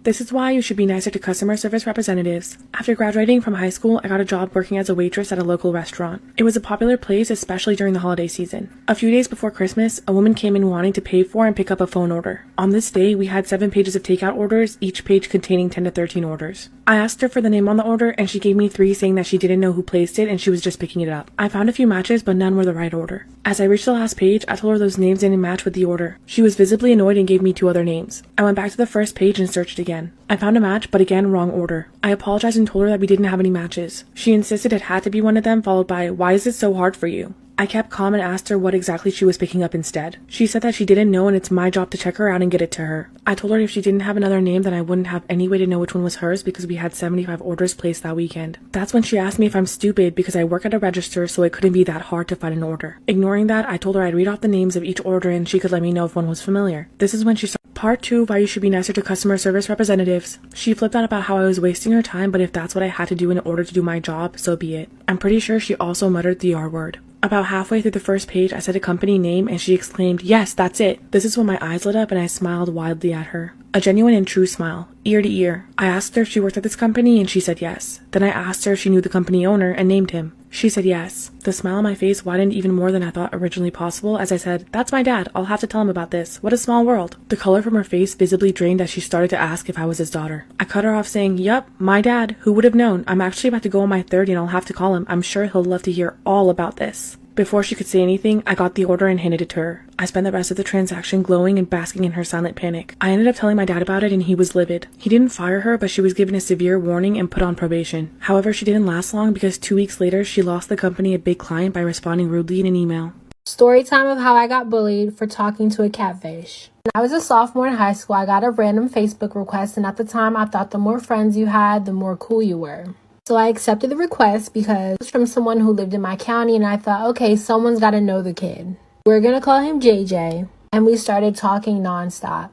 This is why you should be nicer to customer service representatives. After graduating from high school, I got a job working as a waitress at a local restaurant. It was a popular place, especially during the holiday season. A few days before Christmas, a woman came in wanting to pay for and pick up a phone order. On this day, we had 7 pages of takeout orders, each page containing 10 to 13 orders. I asked her for the name on the order, and she gave me 3, saying that she didn't know who placed it and she was just picking it up. I found a few matches, but none were the right order. As I reached the last page, I told her those names didn't match with the order. She was visibly annoyed and gave me 2 other names. I went back to the first page and searched again. I found a match, but again, wrong order. I apologized and told her that we didn't have any matches. She insisted it had to be one of them, followed by, "Why is it so hard for you?" I kept calm and asked her what exactly she was picking up instead. She said that she didn't know and it's my job to check her out and get it to her. I told her if she didn't have another name then I wouldn't have any way to know which one was hers because we had 75 orders placed that weekend. That's when she asked me if I'm stupid because I work at a register so it couldn't be that hard to find an order. Ignoring that, I told her I'd read off the names of each order and she could let me know if one was familiar. This is when she started Part 2, why you should be nicer to customer service representatives. She flipped out about how I was wasting her time, but if that's what I had to do in order to do my job, so be it. I'm pretty sure she also muttered the R word. About halfway through the first page, I said a company name and she exclaimed, "Yes, that's it." This is when my eyes lit up and I smiled wildly at her. A genuine and true smile, ear to ear. I asked her if she worked at this company and she said yes. Then I asked her if she knew the company owner and named him. She said yes. The smile on my face widened even more than I thought originally possible as I said, "That's my dad. I'll have to tell him about this. What a small world." The color from her face visibly drained as she started to ask if I was his daughter. I cut her off saying, "Yup, my dad. Who would have known? I'm actually about to go on my 30 and I'll have to call him. I'm sure he'll love to hear all about this." Before she could say anything, I got the order and handed it to her. I spent the rest of the transaction glowing and basking in her silent panic. I ended up telling my dad about it and he was livid. He didn't fire her, but she was given a severe warning and put on probation. However, she didn't last long because 2 weeks later, she lost the company a big client by responding rudely in an email. Story time of how I got bullied for talking to a catfish. When I was a sophomore in high school, I got a random Facebook request, and at the time, I thought the more friends you had, the more cool you were. So I accepted the request because it was from someone who lived in my county, and I thought, okay, someone's got to know the kid. We're going to call him JJ, and we started talking nonstop,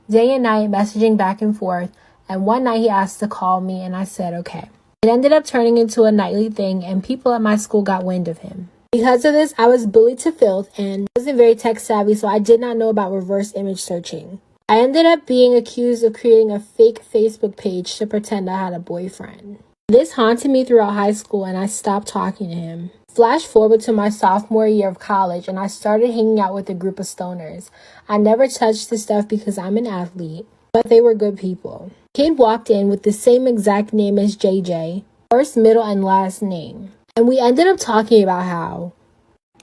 day and night, messaging back and forth, and one night he asked to call me, and I said, okay. It ended up turning into a nightly thing, and people at my school got wind of him. Because of this, I was bullied to filth and wasn't very tech savvy, so I did not know about reverse image searching. I ended up being accused of creating a fake Facebook page to pretend I had a boyfriend. This haunted me throughout high school and I stopped talking to him. Flash forward to my sophomore year of college and I started hanging out with a group of stoners. I never touched the stuff because I'm an athlete, but they were good people. Kid walked in with the same exact name as JJ, first, middle, and last name. And we ended up talking about how.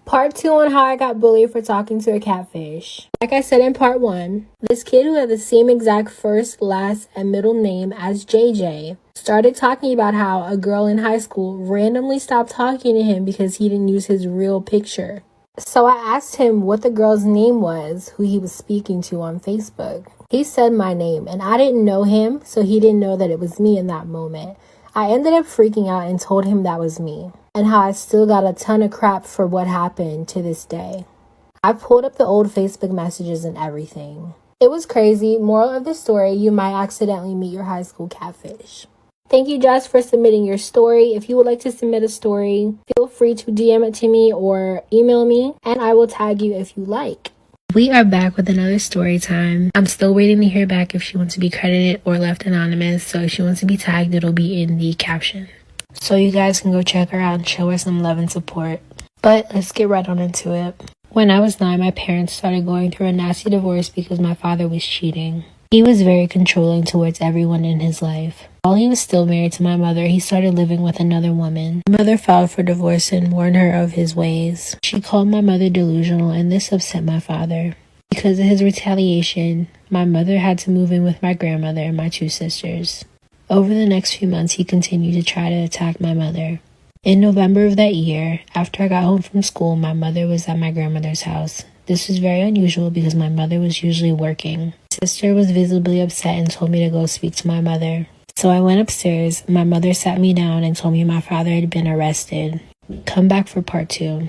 Part 2 on how I got bullied for talking to a catfish. Like I said in part 1, this kid who had the same exact first, last, and middle name as JJ started talking about how a girl in high school randomly stopped talking to him because he didn't use his real picture. So I asked him what the girl's name was who he was speaking to on Facebook. He said my name, and I didn't know him, so he didn't know that it was me in that moment. I ended up freaking out and told him that was me, and how I still got a ton of crap for what happened to this day. I pulled up the old Facebook messages and everything. It was crazy. Moral of the story, you might accidentally meet your high school catfish. Thank you, Jess, for submitting your story. If you would like to submit a story, feel free to DM it to me or email me, and I will tag you if you like. We are back with another story time. I'm still waiting to hear back if she wants to be credited or left anonymous, so if she wants to be tagged, it'll be in the caption. So you guys can go check her out and show her some love and support. But let's get right on into it. When I was 9, my parents started going through a nasty divorce because my father was cheating. He was very controlling towards everyone in his life. While he was still married to my mother, he started living with another woman. My mother filed for divorce and warned her of his ways. She called my mother delusional, and this upset my father. Because of his retaliation, my mother had to move in with my grandmother and my 2 sisters. Over the next few months, he continued to try to attack my mother. In November of that year, after I got home from school, my mother was at my grandmother's house. This was very unusual because my mother was usually working. My sister was visibly upset and told me to go speak to my mother. So I went upstairs. My mother sat me down and told me my father had been arrested. Come back for part 2.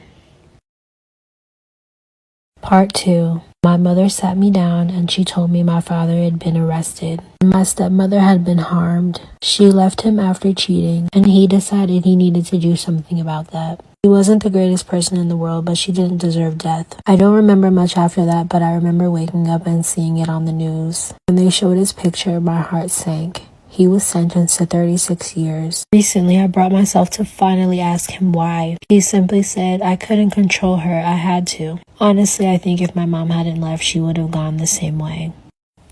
Part 2. My mother sat me down and she told me my father had been arrested. My stepmother had been harmed. She left him after cheating and he decided he needed to do something about that. She wasn't the greatest person in the world, but she didn't deserve death. I don't remember much after that, but I remember waking up and seeing it on the news. When they showed his picture, my heart sank. He was sentenced to 36 years. Recently, I brought myself to finally ask him why. He simply said, I couldn't control her, I had to. Honestly, I think if my mom hadn't left, she would have gone the same way.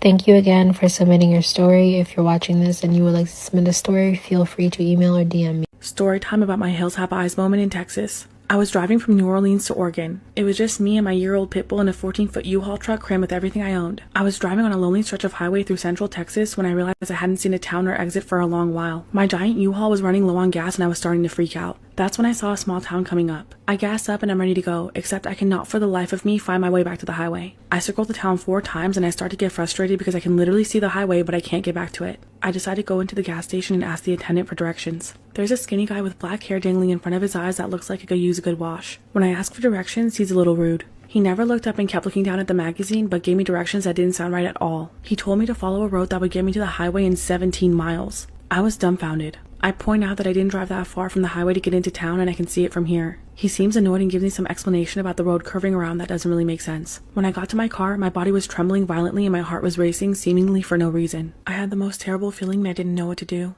Thank you again for submitting your story. If you're watching this and you would like to submit a story, feel free to email or DM me. Story time about my Hills Have Eyes moment in Texas. I was driving from New Orleans to Oregon. It was just me and my year-old pit bull in a 14-foot U-Haul truck crammed with everything I owned. I was driving on a lonely stretch of highway through central Texas when I realized I hadn't seen a town or exit for a long while. My giant U-Haul was running low on gas and I was starting to freak out. That's when I saw a small town coming up. I gas up and I'm ready to go, except I cannot for the life of me find my way back to the highway. I circled the town 4 times and I start to get frustrated because I can literally see the highway but I can't get back to it. I decide to go into the gas station and ask the attendant for directions. There's a skinny guy with black hair dangling in front of his eyes that looks like he could use a good wash. When I ask for directions, he's a little rude. He never looked up and kept looking down at the magazine, but gave me directions that didn't sound right at all. He told me to follow a road that would get me to the highway in 17 miles. I was dumbfounded. I point out that I didn't drive that far from the highway to get into town and I can see it from here. He seems annoyed and gives me some explanation about the road curving around that doesn't really make sense. When I got to my car, my body was trembling violently and my heart was racing, seemingly for no reason. I had the most terrible feeling and I didn't know what to do.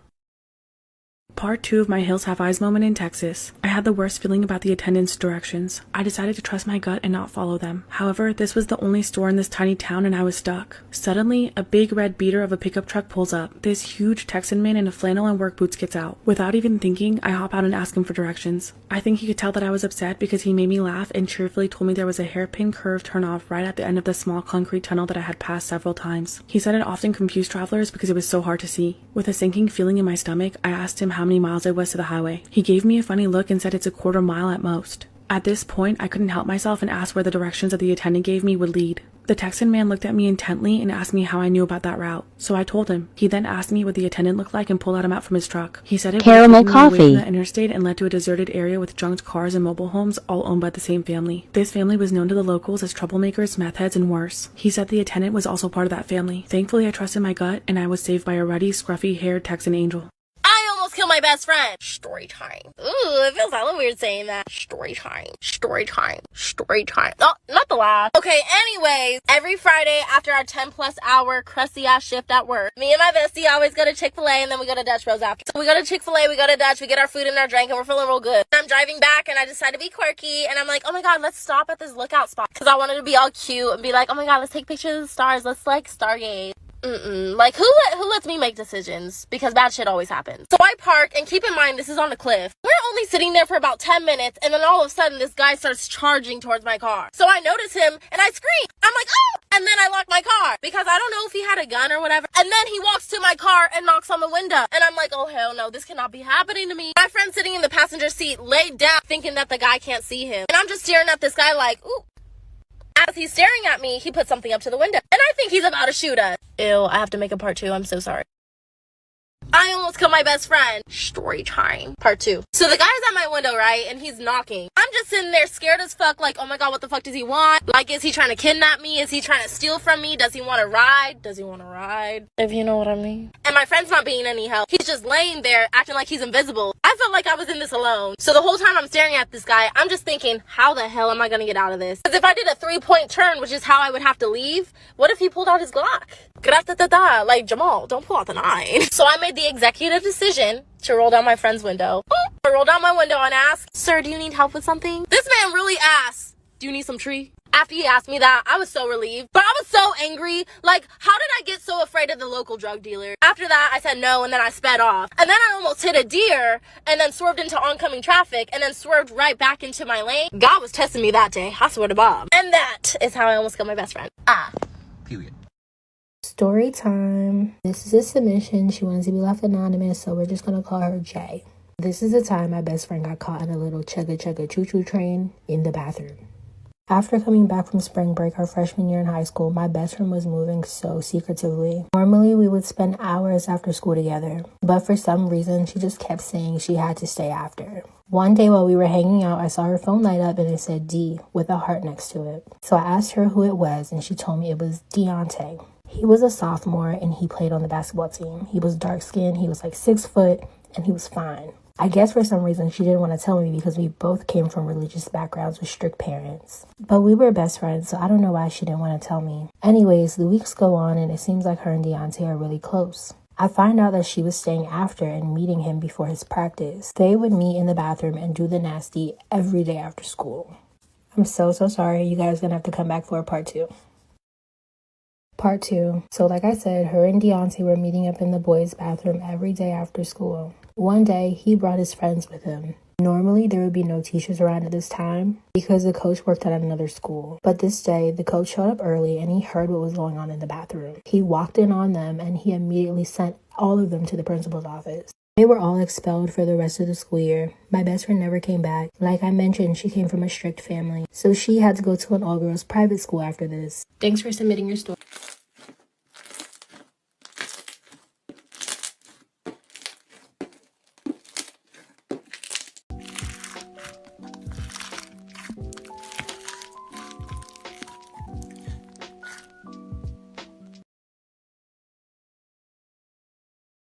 Part 2 of my Hills Have Eyes moment in Texas. I had the worst feeling about the attendant's directions. I decided to trust my gut and not follow them. However, this was the only store in this tiny town and I was stuck. Suddenly, a big red beater of a pickup truck pulls up. This huge Texan man in a flannel and work boots gets out. Without even thinking, I hop out and ask him for directions. I think he could tell that I was upset because he made me laugh and cheerfully told me there was a hairpin curve turnoff right at the end of the small concrete tunnel that I had passed several times. He said it often confused travelers because it was so hard to see. With a sinking feeling in my stomach, I asked him how many miles it was to the highway. He gave me a funny look and said it's a quarter mile at most. At this point, I couldn't help myself and asked where the directions that the attendant gave me would lead. The Texan man looked at me intently and asked me how I knew about that route. So I told him. He then asked me what the attendant looked like and pulled him out from his truck. He said it Caramel was taking me away coffee. from the interstate and led to a deserted area with junked cars and mobile homes all owned by the same family. This family was known to the locals as troublemakers, meth heads, and worse. He said the attendant was also part of that family. Thankfully, I trusted my gut and I was saved by a ruddy, scruffy-haired Texan angel. Kill my best friend. Story time. Ooh, it feels hella weird saying that. Story time. Story time. Story time. Oh, not the laugh. Okay, anyways, every Friday after our 10+ hour crusty ass shift at work, me and my bestie always go to Chick-fil-A and then we go to Dutch Bros after. So we go to Chick-fil-A, we go to Dutch, we get our food and our drink and we're feeling real good. I'm driving back and I decide to be quirky and I'm like, oh my god, let's stop at this lookout spot. Because I wanted to be all cute and be like, oh my god, let's take pictures of the stars. Let's like stargaze. Like, who lets me make decisions? Because bad shit always happens. So I park, and keep in mind, this is on a cliff. We're only sitting there for about 10 minutes, and then all of a sudden, this guy starts charging towards my car. So I notice him, and I scream. I'm like, oh! And then I lock my car, because I don't know if he had a gun or whatever. And then he walks to my car and knocks on the window. And I'm like, oh, hell no, this cannot be happening to me. My friend sitting in the passenger seat laid down, thinking that the guy can't see him. And I'm just staring at this guy like, ooh. As he's staring at me, he puts something up to the window. And I think he's about to shoot us. Ew, I have to make a part 2. I'm so sorry. I almost killed my best friend. Story time. Part 2. So the guy's at my window, right? And he's knocking. I'm just sitting there scared as fuck. Like, oh my god, what the fuck does he want? Like, is he trying to kidnap me? Is he trying to steal from me? Does he want to ride? Does he want to ride? If you know what I mean. And my friend's not being any help. He's just laying there acting like he's invisible. I felt like I was in this alone. So the whole time I'm staring at this guy, I'm just thinking, how the hell am I going to get out of this? Because if I did a 3-point turn, which is how I would have to leave, what if he pulled out his Glock? Like, Jamal, don't pull out the 9. So I made the executive decision to roll down my friend's window. I roll down my window and ask, sir, do you need help with something? This man really asked, do you need some tree? After he asked me that, I was so relieved. But I was so angry. Like, how did I get so afraid of the local drug dealer? After that, I said no, and then I sped off. And then I almost hit a deer, and then swerved into oncoming traffic, and then swerved right back into my lane. God was testing me that day. I swear to Bob. And that is how I almost killed my best friend. Period. Story time. This is a submission. She wants to be left anonymous, so we're just gonna call her Jay. This is the time my best friend got caught in a little chugga chugga choo choo train in the bathroom. After coming back from spring break our freshman year in high school, my best friend was moving so secretively. Normally, we would spend hours after school together, but for some reason, she just kept saying she had to stay after. One day while we were hanging out, I saw her phone light up and it said D with a heart next to it. So I asked her who it was and she told me it was Deontay. He was a sophomore and he played on the basketball team. He was dark skinned, he was like 6 foot, and he was fine. I guess for some reason she didn't want to tell me because we both came from religious backgrounds with strict parents. But we were best friends, so I don't know why she didn't want to tell me. Anyways, the weeks go on and it seems like her and Deontay are really close. I find out that she was staying after and meeting him before his practice. They would meet in the bathroom and do the nasty every day after school. I'm so sorry. You guys are gonna have to come back for a part 2. Part 2. So like I said, her and Deontay were meeting up in the boys' bathroom every day after school. One day, he brought his friends with him. Normally, there would be no teachers around at this time because the coach worked at another school. But this day, the coach showed up early and he heard what was going on in the bathroom. He walked in on them and he immediately sent all of them to the principal's office. They were all expelled for the rest of the school year. My best friend never came back. Like I mentioned, she came from a strict family, so she had to go to an all-girls private school after this. Thanks for submitting your story.